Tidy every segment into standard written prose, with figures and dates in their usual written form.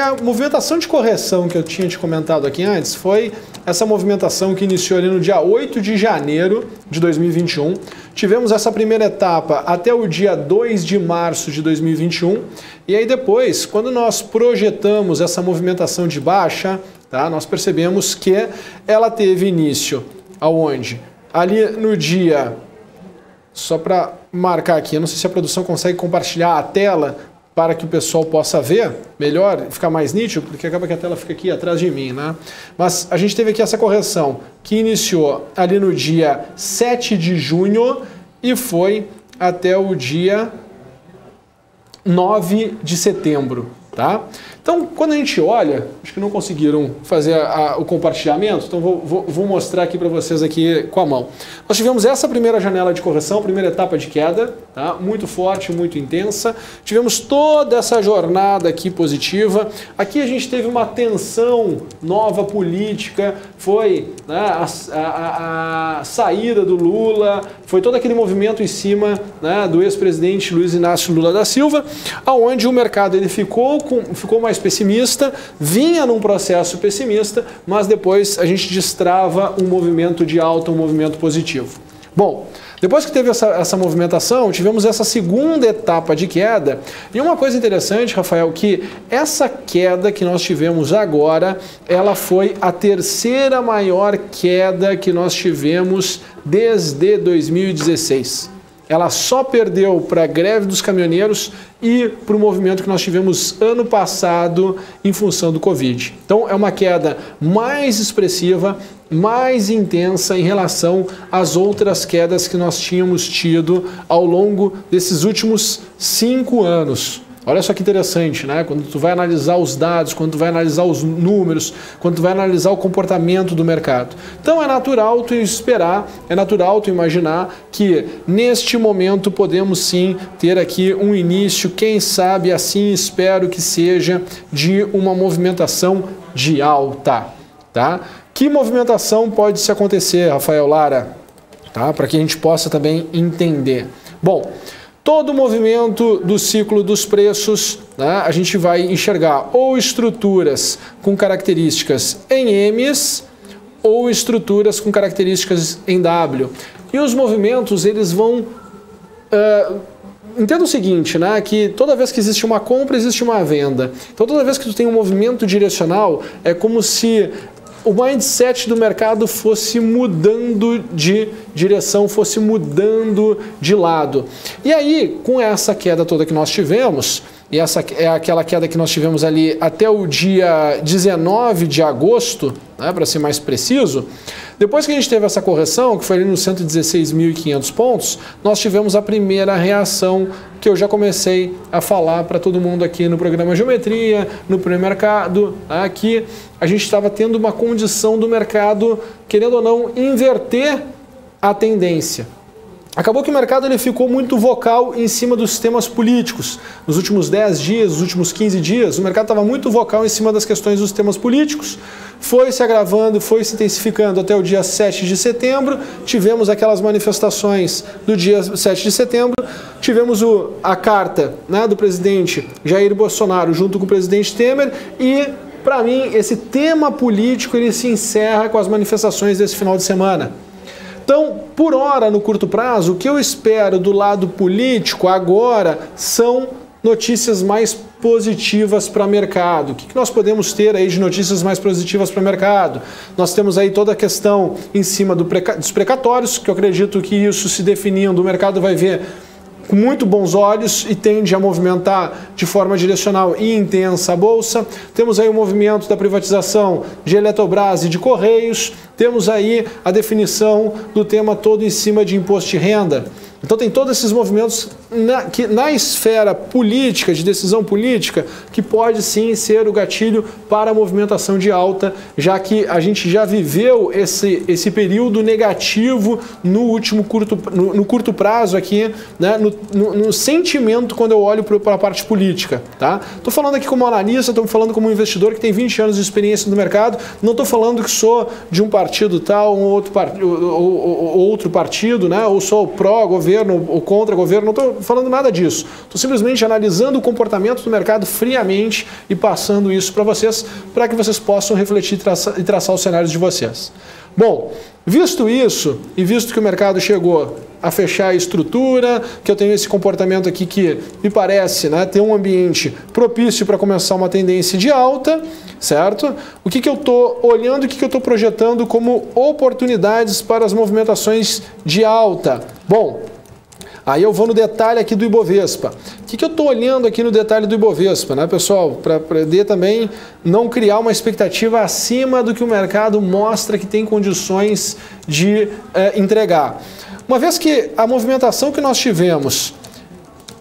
a movimentação de correção que eu tinha te comentado aqui antes foi essa movimentação que iniciou ali no dia 8 de janeiro de 2021. Tivemos essa primeira etapa até o dia 2 de março de 2021. E aí depois, quando nós projetamos essa movimentação de baixa, tá, nós percebemos que ela teve início aonde? Ali no dia, só para marcar aqui, eu não sei se a produção consegue compartilhar a tela para que o pessoal possa ver melhor, ficar mais nítido, porque acaba que a tela fica aqui atrás de mim, né? Mas a gente teve aqui essa correção que iniciou ali no dia 7 de junho e foi até o dia 9 de setembro, tá? Então, quando a gente olha, acho que não conseguiram fazer o compartilhamento, então vou mostrar aqui para vocês aqui com a mão. Nós tivemos essa primeira janela de correção, primeira etapa de queda, tá? Muito forte, muito intensa. Tivemos toda essa jornada aqui positiva. Aqui a gente teve uma tensão nova política, foi, né, a saída do Lula, foi todo aquele movimento em cima, né, do ex-presidente Luiz Inácio Lula da Silva, aonde o mercado ele ficou mais pessimista, vinha num processo pessimista, mas depois a gente destrava um movimento de alta, um movimento positivo. Bom, depois que teve essa movimentação, tivemos essa segunda etapa de queda. E uma coisa interessante, Rafael, que essa queda que nós tivemos agora, ela foi a terceira maior queda que nós tivemos desde 2016. Ela só perdeu para a greve dos caminhoneiros e para o movimento que nós tivemos ano passado em função do Covid. Então é uma queda mais expressiva, mais intensa em relação às outras quedas que nós tínhamos tido ao longo desses últimos 5 anos. Olha só que interessante, né? Quando tu vai analisar os dados, quando tu vai analisar os números, quando tu vai analisar o comportamento do mercado. Então é natural tu esperar, é natural tu imaginar que neste momento podemos sim ter aqui um início, quem sabe assim espero que seja, de uma movimentação de alta, tá? Que movimentação pode se acontecer, Rafael Lara? Tá? Para que a gente possa também entender. Bom, todo o movimento do ciclo dos preços, né, a gente vai enxergar ou estruturas com características em M's ou estruturas com características em W. E os movimentos, eles vão... entenda o seguinte, né, que toda vez que existe uma compra, existe uma venda. Então toda vez que tu tem um movimento direcional, é como se o mindset do mercado fosse mudando de direção, fosse mudando de lado. E aí, com essa queda toda que nós tivemos, e essa é aquela queda que nós tivemos ali até o dia 19 de agosto, né, para ser mais preciso, depois que a gente teve essa correção, que foi ali nos 116.500 pontos, nós tivemos a primeira reação que eu já comecei a falar para todo mundo aqui no programa Geometria, no pré-mercado, né, que a gente estava tendo uma condição do mercado, querendo ou não, inverter a tendência. Acabou que o mercado ele ficou muito vocal em cima dos temas políticos. Nos últimos 10 dias, nos últimos 15 dias, o mercado estava muito vocal em cima das questões dos temas políticos. Foi se agravando, foi se intensificando até o dia 7 de setembro. Tivemos aquelas manifestações do dia 7 de setembro. Tivemos a carta, né, do presidente Jair Bolsonaro junto com o presidente Temer e, para mim, esse tema político ele se encerra com as manifestações desse final de semana. Então, por hora, no curto prazo, o que eu espero do lado político agora são notícias mais positivas para o mercado. O que nós podemos ter aí de notícias mais positivas para o mercado? Nós temos aí toda a questão em cima dos precatórios, que eu acredito que isso se definindo, o mercado vai ver com muito bons olhos e tende a movimentar de forma direcional e intensa a Bolsa. Temos aí o movimento da privatização de Eletrobras e de Correios. Temos aí a definição do tema todo em cima de imposto de renda. Então tem todos esses movimentos na esfera política, de decisão política, que pode sim ser o gatilho para a movimentação de alta, já que a gente já viveu esse período negativo no curto prazo aqui, né, no sentimento quando eu olho para a parte política. Tá? Estou falando aqui como analista, estou falando como investidor que tem 20 anos de experiência no mercado, não estou falando que sou de um partido tal, outro partido, né, ou sou pró-governo ou contra-governo, não estou falando nada disso. Estou simplesmente analisando o comportamento do mercado friamente e passando isso para vocês, para que vocês possam refletir e traçar os cenários de vocês. Bom, visto isso e visto que o mercado chegou a fechar a estrutura, que eu tenho esse comportamento aqui que me parece, né, ter um ambiente propício para começar uma tendência de alta, certo? O que eu estou olhando, o que eu estou projetando como oportunidades para as movimentações de alta? Bom, aí eu vou no detalhe aqui do Ibovespa. O que eu estou olhando aqui no detalhe do Ibovespa, né, pessoal? Para poder também não criar uma expectativa acima do que o mercado mostra que tem condições de entregar. Uma vez que a movimentação que nós tivemos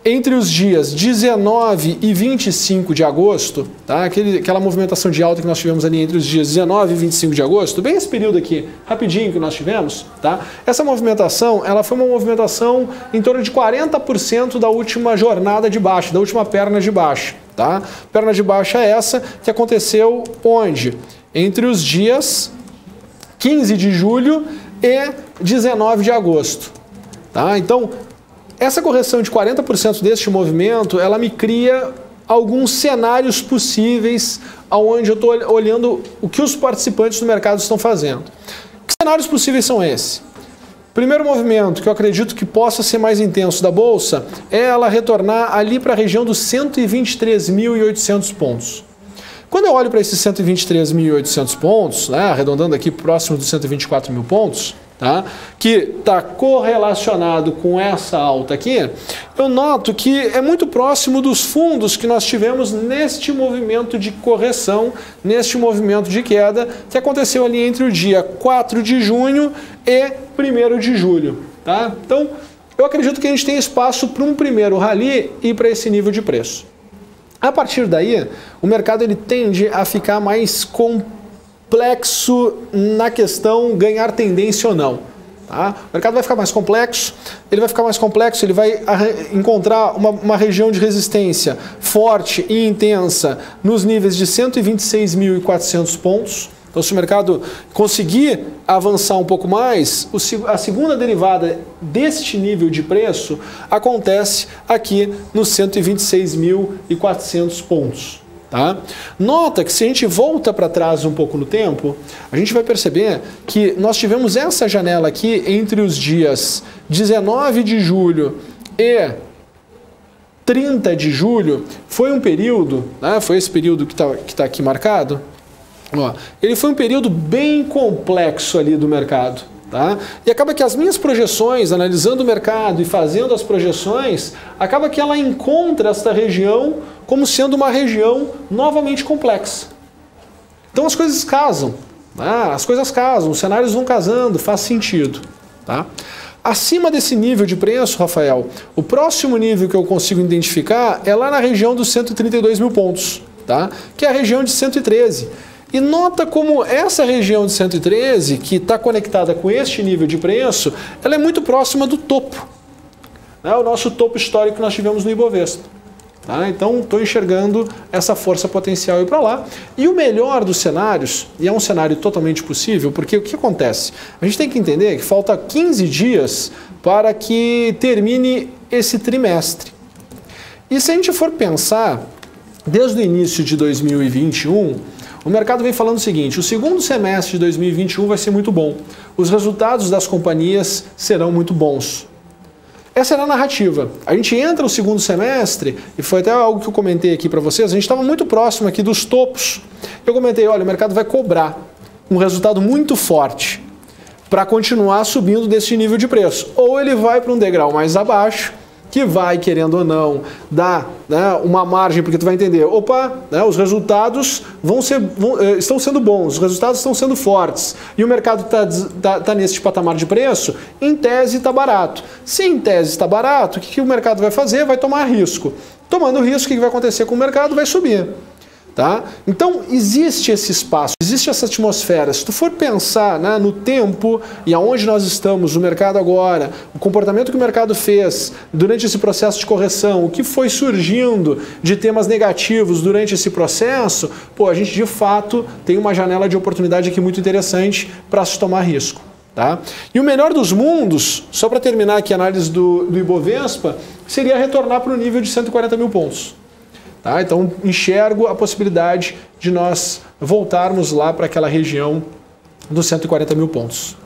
entre os dias 19 e 25 de agosto, tá? Aquela movimentação de alta que nós tivemos ali entre os dias 19 e 25 de agosto, bem esse período aqui, rapidinho que nós tivemos, tá? Essa movimentação, ela foi uma movimentação em torno de 40% da última jornada de baixa, da última perna de baixa, tá? Perna de baixa é essa que aconteceu onde? Entre os dias 15 de julho e 19 de agosto, tá? Então, essa correção de 40% deste movimento, ela me cria alguns cenários possíveis onde eu estou olhando o que os participantes do mercado estão fazendo. Que cenários possíveis são esses? Primeiro movimento, que eu acredito que possa ser mais intenso da Bolsa, é ela retornar ali para a região dos 123.800 pontos. Quando eu olho para esses 123.800 pontos, né, arredondando aqui próximo dos 124 mil pontos, tá, que está correlacionado com essa alta aqui, eu noto que é muito próximo dos fundos que nós tivemos neste movimento de correção, neste movimento de queda, que aconteceu ali entre o dia 4 de junho e 1º de julho. Tá? Então, eu acredito que a gente tem espaço para um primeiro rally e para esse nível de preço. A partir daí, o mercado ele tende a ficar mais complexo na questão ganhar tendência ou não. Tá? O mercado vai ficar mais complexo, ele vai encontrar uma região de resistência forte e intensa nos níveis de 126.400 pontos. Então, se o mercado conseguir avançar um pouco mais, a segunda derivada deste nível de preço acontece aqui nos 126.400 pontos. Tá? Nota que se a gente volta para trás um pouco no tempo, a gente vai perceber que nós tivemos essa janela aqui entre os dias 19 de julho e 30 de julho. Foi um período, né? Foi esse período que tá aqui marcado. Ó, ele foi um período bem complexo ali do mercado. Tá? E acaba que as minhas projeções, analisando o mercado e fazendo as projeções, acaba que ela encontra esta região como sendo uma região novamente complexa. Então as coisas casam, tá? Os cenários vão casando, faz sentido. Tá? Acima desse nível de preço, Rafael, o próximo nível que eu consigo identificar é lá na região dos 132 mil pontos, tá? Que é a região de 113. E nota como essa região de 113, que está conectada com este nível de preço, ela é muito próxima do topo. Né? O nosso topo histórico que nós tivemos no Ibovespa. Tá? Então, estou enxergando essa força potencial ir para lá. E o melhor dos cenários, e é um cenário totalmente possível, porque o que acontece? A gente tem que entender que falta 15 dias para que termine esse trimestre. E se a gente for pensar, desde o início de 2021... o mercado vem falando o seguinte: o segundo semestre de 2021 vai ser muito bom. Os resultados das companhias serão muito bons. Essa era a narrativa. A gente entra no segundo semestre, e foi até algo que eu comentei aqui para vocês, a gente estava muito próximo aqui dos topos. Eu comentei, olha, o mercado vai cobrar um resultado muito forte para continuar subindo desse nível de preço. Ou ele vai para um degrau mais abaixo, que vai, querendo ou não, dar, né, uma margem, porque tu vai entender, opa, né, os resultados estão sendo bons, os resultados estão sendo fortes, e o mercado tá nesse patamar de preço, em tese está barato. Se em tese está barato, o que o mercado vai fazer? Vai tomar risco. Tomando risco, o que vai acontecer com o mercado? Vai subir. Tá? Então, existe esse espaço, existe essa atmosfera. Se tu for pensar, né, no tempo e aonde nós estamos, no mercado agora, o comportamento que o mercado fez durante esse processo de correção, o que foi surgindo de temas negativos durante esse processo, pô, a gente de fato tem uma janela de oportunidade aqui muito interessante para se tomar risco. Tá? E o melhor dos mundos, só para terminar aqui a análise do Ibovespa, seria retornar para o nível de 140 mil pontos. Tá? Então enxergo a possibilidade de nós voltarmos lá para aquela região dos 140 mil pontos.